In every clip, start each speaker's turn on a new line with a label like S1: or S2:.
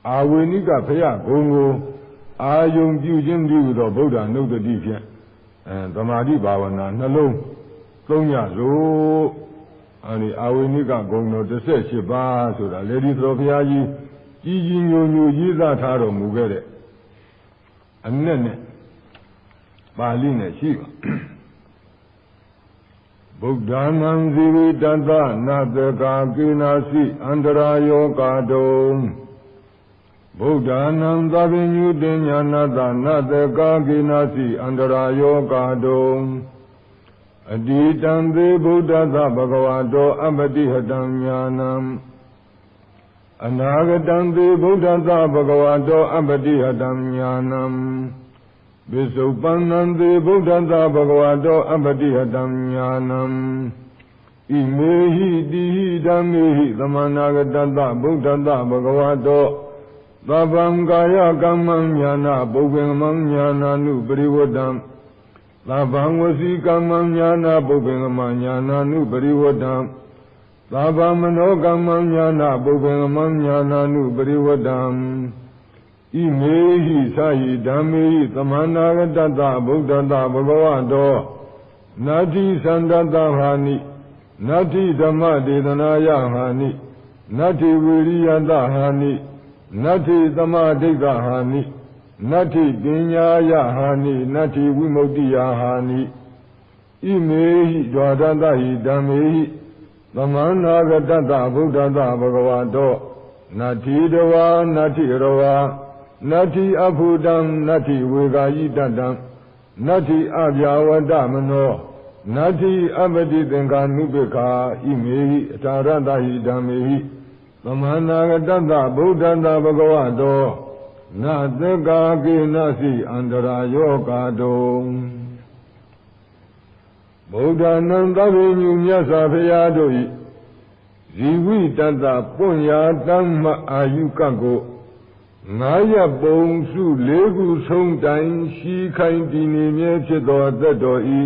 S1: အာဝေနိကဖယဂုံကိုအာယုံပြုခြင်းပြုသောဗုဒ္ဓနုဒ္ဒတိဖြင့်သမာဓိဘာဝနာနှလုံးသုံးရလို့အဲဒီအာဝေနိကဂုံတော်18ပါးဆိုတာလေဒီတော်ဘုရားကြီးကြီးကြီးညိုညိုရေးသားထားတော်မူခဲ့တဲ့အနက်နဲ့ပါဠိနဲ့ရှိပါဗုဒ္ဓနာံဇီဝိတတနာတကာကိနာစီအန္တရာယောကာတုံဗုဒ္ဓနာံသဗ္ဗညုတညာနာတနာတကာကိနာစီအန္တရာယောကာတုံအတိတံသေဗုဒ္ဓသဘဂဝါတောအပတိဟတံညာနံအနာဂတံသေဗုဒ္ဓသဘဂဝါတောအပတိဟတံညာနံဝိသုပ္ပန္နံသေဗုဒ္ဓသဘဂဝါတောအပတိဟတံညာနံဣမေဟိတိဟိဓမ္မေဟိသမနာဂတသဗုဒ္ဓသဘဂဝါတောသဗ္ဗံကာယကမ္မံညာနာပုဗ္ဗေမံညာနာနုပရိဝတ္တံသဗ္ဗံဝစီကမ္မံညာနာပုဗ္ဗေမံညာနာနုပရိဝတ္တံသဗ္ဗံမနောကမ္မံညာနာပုဗ္ဗေမံညာနာနုပရိဝတ္တံဣမေဟိသဟိဓမ္မေဟိသမနာဂတတဗုဒ္ဓတဘဂဝတောနာတိသန္တတဟာနိနာတိဓမ္မဒေသနာယဟာနိနာတိဝိရိယတဟာနိနာတိသမဒိဋ္ဌဟာနိနာတိပညာယဟာနိနာတိဝိမု ക്തി ယဟာနိဣမေဟိဒွါဒတဟိဓမ္မေဟိသမနာဂတတဗုဒ္ဓတဘဂဝတောနာတိတဝါနာတိရဝါနာတိအဖုတံနာတိဝေဂာယိတတံနာတိအဗျာဝတမနောနာတိအပတိသင်္ကာနုပိခာဣမေဟိအထာရတဟိဓမ္မေဟိသမနာဂတတဗုဒ္ဓတဘဂဝတောနာသက္ကာကိနစီအန္တရာယောကာတုံဗုဒ္ဓနံသဗ္ဗညုမြတ်စွာဘုရားတို့၏ဇီဝိတတပွင့်ရာတမ္မအာယုကကို9ရပ်ပုံစု4ခုဆုံးတိုင်ရှိခိုင်တည်နေမြဲဖြစ်သောအသက်တော်ဤ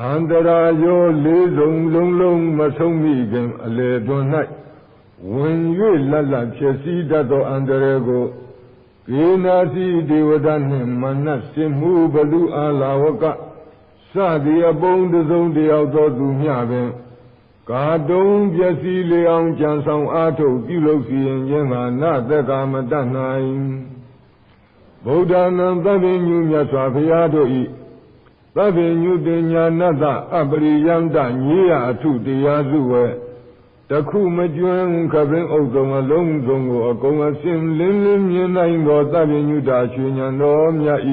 S1: အန္တရာယော4စုံလုံးလုံးမဆုံးမိခင်အလေတွင်၌ဝင်၍လတ်လတ်ဖြစ်စည်းတတ်သောအန္တရာယ်ကိုကေနာစီဒေဝဒနှင့်မနတ်စင်မှုဘလူအာလာဝကစသည်အပုံတစုံတယောက်သောသူမျှပင်ကာတုံပျက်စီးလေအောင်ကြံဆောင်အားထုတ်ပြုလုပ်စီရင်ခြင်းမှာနသက်ကာမတတ်နိုင်ဗုဒ္ဓနာသဗ္ဗညုမြတ်စွာဘုရားတို့၏သဗ္ဗညုတညာနတ္တအပရိယန္တညေယအထုတရားစုဝဲတခုမကျွမ်းခပင်းဥဒုံအလုံးစုံကိုအကုန်အစင်လင်းလင်းမြင်နိုင်သောသဗ္ဗညုတာရွှေဉဏ်တော်မြတ်၏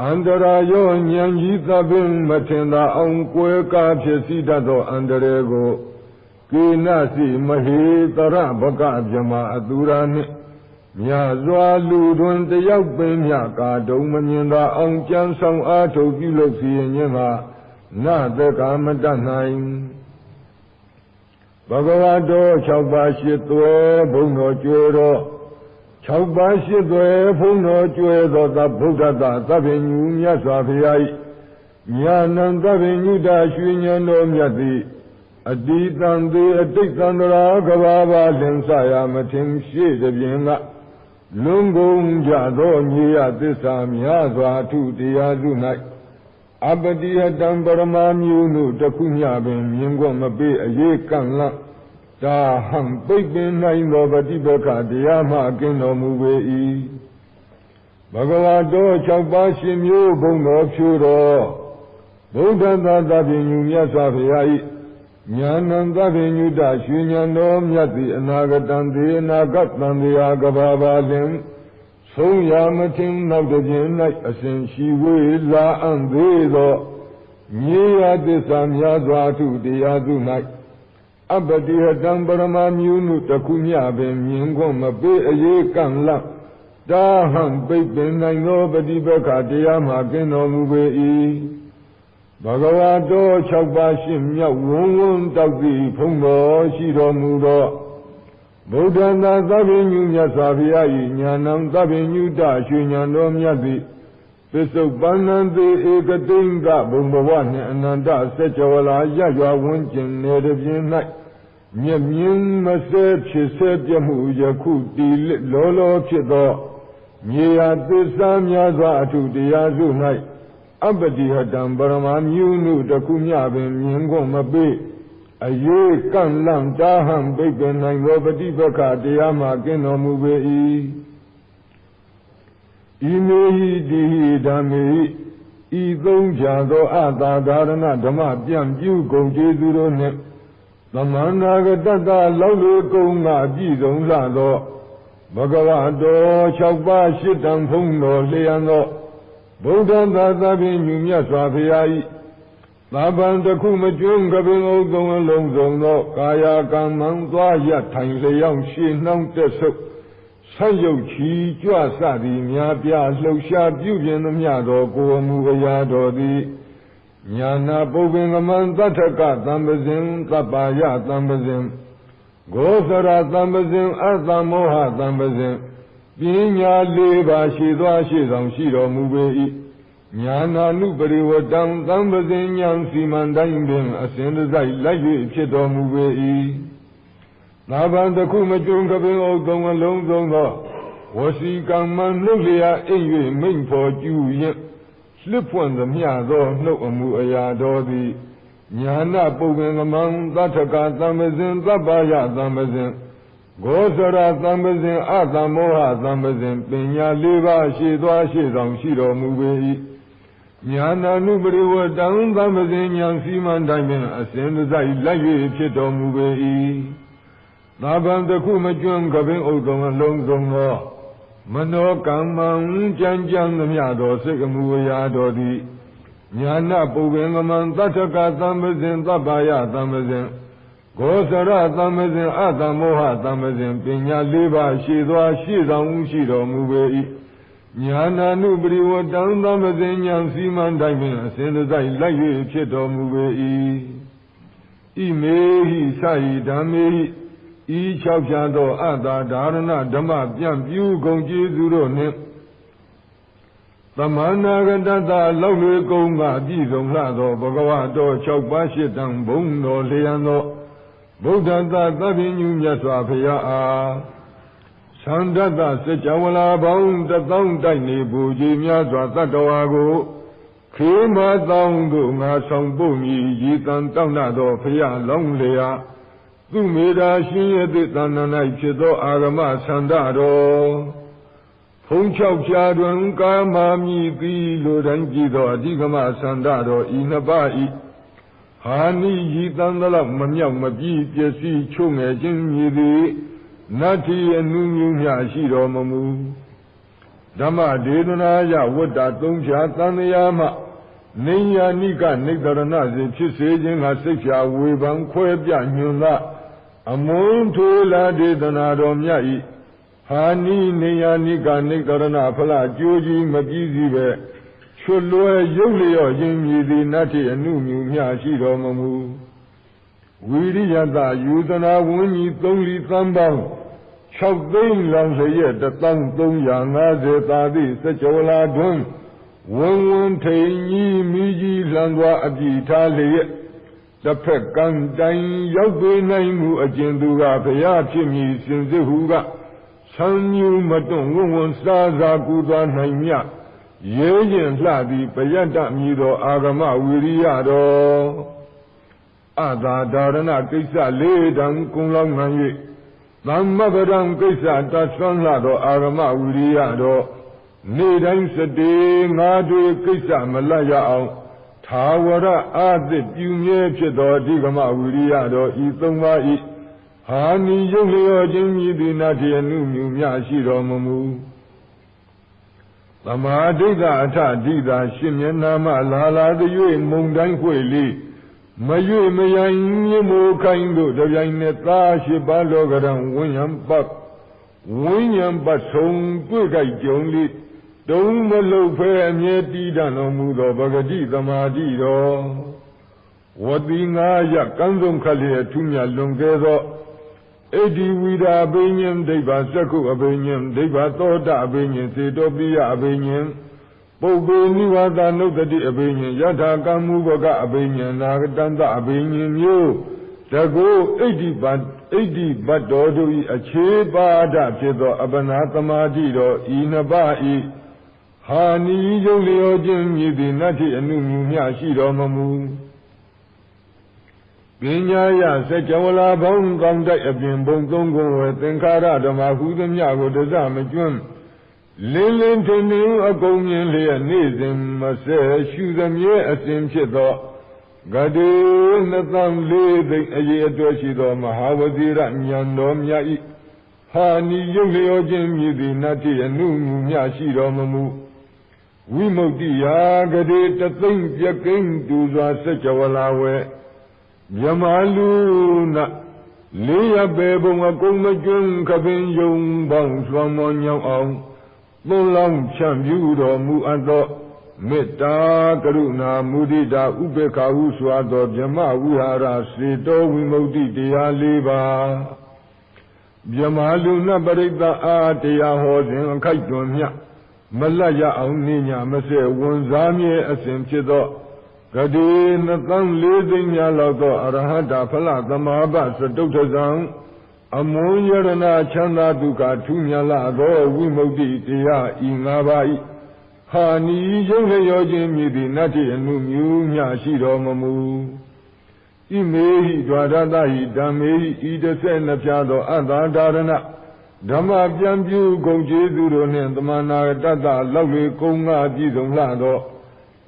S1: အန္တရာယောဉာဏ်ကြီးသဗ္ဗင်မထင်သာအောင်ကွယ်ကားဖြစ်စီတတ်သောအန္တရာယ်ကိုကေနစီမဟေတရဘကဗြမအတူရာနှင့်မြတ်စွာလူတွင်တယောက်ပင်မြကာတုံမမြင်သာအောင်ကြံဆောင်အားထုတ်ပြုလုပ်စီရင်ခြင်းမှာနသက်ကာမတတ်နိုင်ဘဂဝါတော်6ပါးရှိသွဲဘုံတော်ကျွယ်တော်6ပါးရှိသွဲဘုံတော်ကျွယ်သောသဗုဒ္ဓတသဗ္ဗညုမြတ်စွာဘုရား၏ညာဏံသဗ္ဗညုတာရွှေဉဏ်တော်မြတ်သည်အတိတံသေးအတိတ်သန္တရာကဘာဘာလင်ဆရာမထင်ရှိသည်ဖြင့်ကလွန်ကုန်ကြသောညီယသစ္စာများစွာထုတရားစု၌အပတိဟတံပရမမြုနုတခုမျှပင်မြင်ခွင့်မပေးအရေးကန့်လန့်ဒါဟံပိတ်ပင်နိုင်သောပฏิပက္ခတရားမှကင်းတော်မူပေ၏ဘဂဝါတော်6ပါးရှင်မျိုးဘုံတော်ဖြူတော်ဗုဒ္ဓသာသဗ္ဗညုမြတ်စွာဘုရား၏ညာဏံသဗ္ဗညုတရွှေဉဏ်တော်မြတ်သည်အနာဂတံသေအနာဂတံတရားကဘာပါလင်ဆုံးရမထင်နောက်တစ်ပြင်၌အစဉ်ရှိဝေးလာအံ့သေးသောမြေယသစ္စာများစွာထုတရားစု၌အပတိဟတံပရမမြုနုတခုမျှပင်မြင်ခွင့်မပေးအရေးကန့်လန့်တာဟံပိတ်ပင်နိုင်သောပฏิပက္ခတရားမှကင်းတော်မူပေ၏ဘဂဝါတော်6ပါးရှင်းမြောက်ဝန်းဝန်းတောက်သည်ဖုံးတော်ရှိတော်မူသောဗုဒ္ဓသာသဗ္ဗညုမြတ်စွာဘုရား၏ဉာဏံသဗ္ဗညုတရွှေဉဏ်တော်မြတ်သည်ပစ္စုပ္ပန္နံသေဧကတိင်္ဂဘုံဘဝနှင့်အနန္တစัจ java လာရရွာဝန်းကျင်နေသည်ဖြင့်၌ မျက်မြင်မစဲဖြစ်ဆဲပြမှုယခုတီလောလောဖြစ်သောမြေယာသစ္စာများစွာအထုတရားစု၌အပ္ပတိဟတံပရမမြူနုတခုမျှပင်မြင်ခွင့်မပေးအရေးကန့်လန့်တာဟံပိတ်ပင်နိုင်သောပฏิပက္ခတရားမှကင်းတော်မူပေ၏ဤမေဟိတိဟိဓမ္မေဟိဤသုံးကြသောအတာဒါရဏဓမ္မပြန့်ပြုကုန်ကျေးဇူးတို့နှင့်သမန္နာဂတတလောက်လေကုံကပြည့်စုံလာသောဘဂဝါတော်6ပါး8တန်ဖုံးတော်လျှံသောဗုဒ္ဓသာသဖြင့်ညူမြတ်စွာဘုရား၏သာပံတစ်ခုမကျွန်းကပင်အုပ်သုံးအလုံးစုံသောကာယကံမှန်သွားရထိုင်လျောင်းရှင်းနှောင်းတက်ဆုပ်ဆက်ရုပ်ချီကြွစသည်များပြလှုပ်ရှားပြုပြင်သမျှသောကိုယ်မူအရာတော်သည်ညာနာပုပ္ပင်္ဂမံသတ္ထကသံပဇင်သဗ္ဗာယသံပဇင်ဂောသရသံပဇင်အတ္တမောဟသံပဇင်ပညာ၄ပါးရှိသောရှိဆောင်ရှိတော်မူပေ၏ညာနာနုပရိဝတံသံပဇင်ဉာဏ်စီမံတိုင်းပင်အစဉ်တစိုက်လိုက်၍ဖြစ်တော်မူပေ၏သာဗံတစ်ခုမကျွန်းကပင်အုပ်သုံးအလုံးစုံသောဝစီကံမှနှုတ်လျာအိပ်၍မိန့်ဖော်ကျူရင်လှစ်ဖွင့်သမျှသောနှုတ်အမှုအရာတော်သည်ညာနာပုပ္ပင်္ဂမံသတ္ထကသံပဇင်သဗ္ဗာယသံပဇင်ဂောသရသံပဇင်အတ္တမောဟသံပဇင်ပညာ၄ပါးရှိသောရှိဆောင်ရှိတော်မူပေ၏ညာနာနုပရိဝတံသံပဇင်ဉာဏ်စီမံတိုင်းပင်အစဉ်တစိုက်လိုက်၍ဖြစ်တော်မူပေ၏သာဗံတစ်ခုမကျွန်းကပင်အုပ်သုံးအလုံးစုံသောမနောကမ္မံကြံကြံသမျှသောစိတ်အမှုအရာတော်သည်ညာနာပုပ္ပင်္ဂမံသတ္ထကသံပဇင်သဗ္ဗာယသံပဇင်ဂောသရသံပဇင်အတ္တမောဟသံပဇင်ပညာ၄ပါးရှိသောရှိဆောင်ရှိတော်မူပေ၏ညာနာနုပရိဝတံသံပဇင်ဉာဏ်စီမံတိုင်းပင်အစဉ်တစိုက်လိုက်၍ဖြစ်တော်မူပေ၏ဣမေဟိသဟိဓမ္မေဟိဤ၆ဖြာသောအတ္တဒါရဏဓမ္မပြန့်ပြုကုန်ကျေးဇူးတို့နှင့်သမန္နာဂတတလောက်လေကုံကပြည့်စုံလာသောဘဂဝါတော်6ပါး8တန်ဘုံတော်လျှံသောဗုဒ္ဓသာသဗ္ဗညုမြတ်စွာဘုရားအားသန္တတစကြဝဠာပေါင်း1000တိုက်နေပူကြီးများစွာတတ္တဝါကိုခေမသောင်းတို့ငါဆောင်ပို့မည်ရည်တန်တောင်းနာသောဘုရားလောင်းလျာသူမေတာရှင်ရဲ့သစ္စာ၌ဖြစ်သောအာဂမသန္တတော်ဖုံး၆ဖြာတွင်ကာမမြည်သည်လိုတိုင်းကြည့်သောအဓိကမသန္တတော်ဤနှစ်ပါးဤဟာနိရည်တန်သလောက်မမြောက်မပြည့်ပျက်စီးချုံငယ်ခြင်းမြည်သည်နတ္ထိအနုညုမြရှိတော်မမူဓမ္မဒေသနာယဝတ္တသုံးဖြာသံဃာမှနေယာနိကနေတရဏစေဖြစ်စေခြင်းကစိတ်ဖြာဝေဖန်ခွဲပြညွန်သာအမုန်းထိုလာဒေသနာတော်မြတ်ဤဟာနိနေယာနိကနေတရဏဖလားကြိုးကြီးမပြီးစီပဲချွတ်လွဲရုပ်လျော့ခြင်းမြည်သည်နတ္ထိအနုညုမြရှိတော်မမူဝိရိယတယူသနာဝင်းကြီး3လီသံပေါင်း6သိန်းလောင်လျက်1350သာသည့်စကြဝဠာတွင်ဝင်းဝင်းထိန်ကြီးမိကြီးလှန်စွာအပြည့်ထားလျက်တစ်ဖက်ကံတိုင်ရောက်သေးနိုင်မှုအကျဉ်သူကဘုရားဖြစ်မည်စင်စစ်ဟုကဆံမြူမတွန့်ဝဝန်းစားစားကူသွားနိုင်မြရဲရင်လှသည်ပယတ္တမြည်သောအာဂမဝိရိယတော်အသာဒါရဏကိစ္စ၄တံကုံလောက်မှန်၍သမ္မပဒံကိစ္စတဆွမ်းလှသောအာဂမဝိရိယတော်နေ့တိုင်းစတေငါတွေကိစ္စမလတ်ရအောင်သာဝရအာသစ်ပြုမြဲဖြစ်သောအဓိကမဝိရိယတော်ဤ၃ပါးဤဟာနိယုတ်လျောခြင်းမြည်သည်နတ္ထိအနုမြုမြရှိတော်မမူသမာဓိကအထဓိတာရှင်မျက်နာမှလာသည်၍မုန်တိုင်းခွေလေးမရွေမယိုင်မြမိုးခိုင်းတို့တပြိုင်နက်သားရှိပါလောကရန်ဝိညာဉ်ပတ်ဆုံးတွေ့ကြိုက်ကြုံလိတုံးမလုတ်ဖဲအမြဲတည်တတ်တော်မူသောဗဂတိသမာဓိတော်ဝတိငါရကံဆုံးခက်လျက်ထူးမြတ်လွန်ကဲသောဣတိဝိဒာအဘိညာဉ်ဒိဗ္ဗစက္ခုအဘိညာဉ်ဒိဗ္ဗသောတအဘိညာဉ်စေတောပိယအဘိညာဉ်ပုပ္ပေနိဝါဒနုတ္တိအဘိညာဉ်ယထာကမ္မုဘကအဘိညာဉ်နာဂတန္တအဘိညာဉ်မျိုး Dago Adi Badodui Acheba Pido Abana Tamadido Inabai Hani Yolio Jim Yidi Nati Anu Yashido Mamu Binyaya Sekawala Bong Gongda Abin Bong Gongo Tenkara Damahu Yago Dazamajun Lilin Tenu Agomian Lea Nizim Mase Shudam Ye Asim Chido Gadu Nathan Living a year Doshido Mahavazira Nyandom Yai Hani Yolio Jim Yidi Nati Anu Yashido Mamu Wimodia Gade Tatin Yakin Duza Sekawala Yamaluna Lea Bebong Agomajun Kabin Yung Bang Swamon Yang Long Chambudo Muado Meta Karuna Mudida Ubeka Uswado Jama Uhara Sito Wimodi Dia Liba Yamaluna Barita Atea Hosin Kaitonia Malaya Auninia Mase Wonzami Asim Chido Gadi Nathan Living Yalago Arahada Pala Damaba Sadotazang Amoyarana Chanda Duka Tunyala Go Wimodi Tia Ingabai Hani Yojim Midi Nati Anu Yashido Mamu Imehi Dwadai Dame Idesen Piado Ada Darana Dama Jambu Goji Duron Damana Dada Lovely Konga Dizon Lado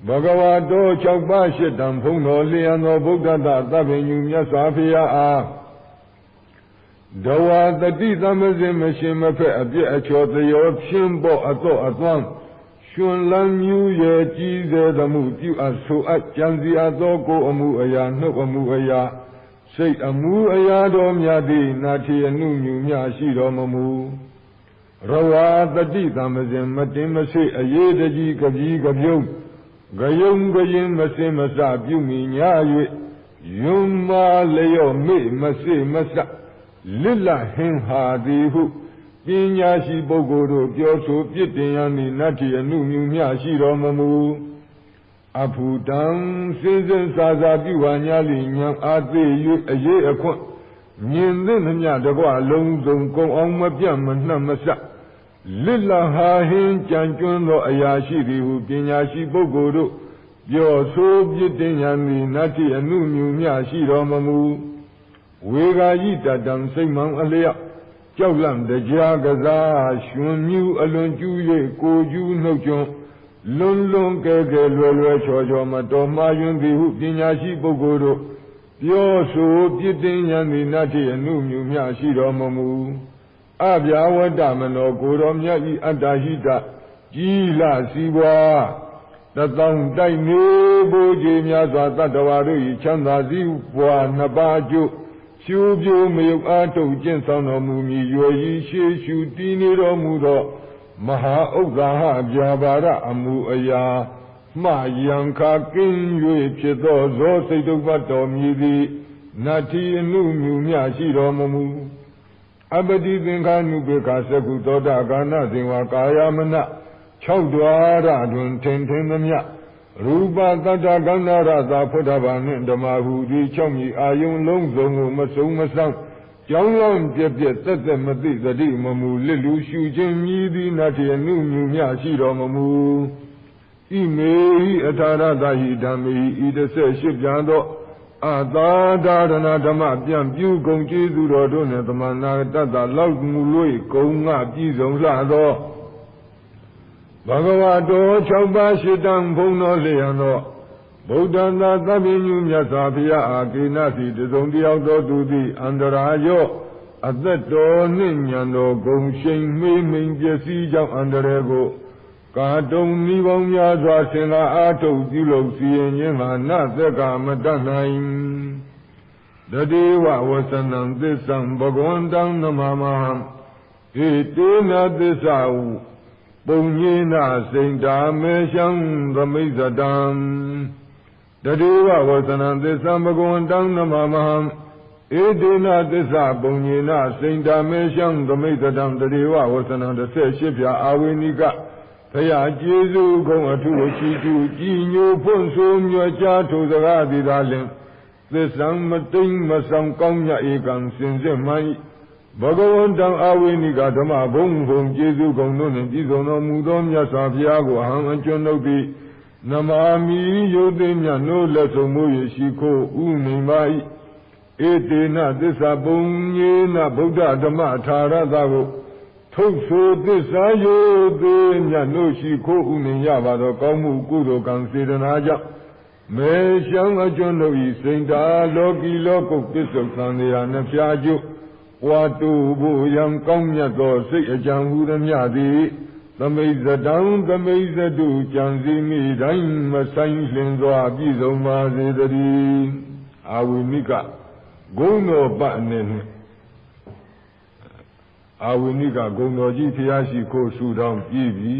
S1: Bhagavato Chaubashi Puno Liano Buddha Tabin Yasafia Dawa the Dizamazim Machine Pe Acho the Yorkshimbo Ato Atwan Shun Lam Yu Ye Jize the Mutu Asu at Janzi Azoko Amu Aya no Amu Aya Say Amu Aya Dom Yadi Nati Anu Yashido Mamu Rawa the Dizamazim Matimasi Ayedaji Kaji Gabyum Gayum Gayim Masi Masa Bumi Nyaye Yumma Leo Me Masi Masa Lilla Hin Hadihu Pinyashi Bogoro Gyoso Pietiani Nati Anu Yashiro Mamu Aputam Season Saza Biwanyali Nyam Ate Yu Aye Akon Nyen Yadagwa Long Zong Kong On Mapiam Namasa Lilla Hahin Chanchuno Ayashi Rihu Pinyashi Bogoro Gyoso Pietiani Nati Anu Yashiro Mamu Wega Yita Dam Simon Alea Chaulam the Jagaza Shun Yu Alon Juye Koju Nojon Lun Lun Kege Lolo Chojo Matoma Yun Bihu Pinyashi Bogoro Pioso Pietiani Nati Anu Yashiro Mamu Abya Wadamano Gorom Yai Adahita Jila Siwa Tatang Dai Nebo Jimia Tatawaru Chanda Ziwa Nabajo Shubyo Mayo Ato Jensan Mumi Yoyi Shu Diniro Mudo Maha Ogaha Jabara Amu Aya Ma Yanka Kin Yue Cheto Zose Dubato Midi Nati Anu Yashiro Mamu Abadi Zinka Nubeka Seku Toda Gana Zinwa Kayamana Chaudwara Dun Tentenamya Ruba Tata Gana Raza Potaban Damahu Di Chomi Ayun Long Zongu Masung Masang Janglam Jebjet Tete Mati Zadi Mamu Lilu Shujin Yidi Nati Anu Yashiro Mamu Ime Atara Dahi Dami Idase Shibjando Ada Darana Dama Bian Biu Gongji Zuro Ne Damana Tata Lauk Mului Konga Bizong Lado Bhagavato Chaubashi Dam Puno Leano Buddhana Tabinu Yasapia Akinasi Tizondi Auto Dudi Andarayo Adeto Ninyano Gongshin Miming Jesi Jam Andarego Kadong Nibong Yazwa Sina Ato Zilo Sienema Naseka Madanaim Dadiwa Wasanam Disam Bhagavantang Namamaham Itina Disau Bonyina Sainta Meshang Ramizadam Dadiwa Wasanam Disam Bhagavantang Namamaham Itina Disa Bonyina Sainta Meshang Ramizadam Dadiwa Wasanam Disa Shipya Awinika Paya Jesu Gong Atu Chitu Jinyu Ponso Myo Cha To Zaga Didalin သစ္စာမတိမ်မဆောင်ကောင်းမြတ်ဧကံစင်စစ်မှန်၏ဘဂဝန္တံအာဝိနိကဓမ္မဘုံဘုံကျေးဇူးကုန်တို့နှင့်ပြည့်စုံတော်မူသောမြတ်စွာဘုရားကိုအဟံအကျွန်းတို့သည်နမာမိယုတ်သိမြတ်နိုးလက်ဆုံးမှု၍ရှိခိုးဥနေပါ၏ဧတေနသစ္စာပုံညေနဗုဒ္ဓဓမ္မထာရသကိုထုတ်ဆိုသစ္စာယုတ်သိမြတ်နိုးရှိခိုးဥနေရပါသောကောင်းမှုကုသိုလ်ကံစေတနာကြောင့်မေရှောင်းအကျွန်းတို့၏စိန်တာလောကီလောကုတ်ပစ္စုပန်တရားနှဖျားကျုဝါတုဘုယံကောင်းမြတ်သောစိတ်အကြံဟူသည်မြသည်သမိဇတံသမိဇတုကြံစည်မိတိုင်းမဆိုင်လင်စွာပြည့်စုံပါစေတည်းအာဝိနိကဂုဏ်တော်ပအနေနဲ့အာဝိနိကဂုဏ်တော်ကြီးဖျားရှိခိုးဆုတောင်းပြီးပြီ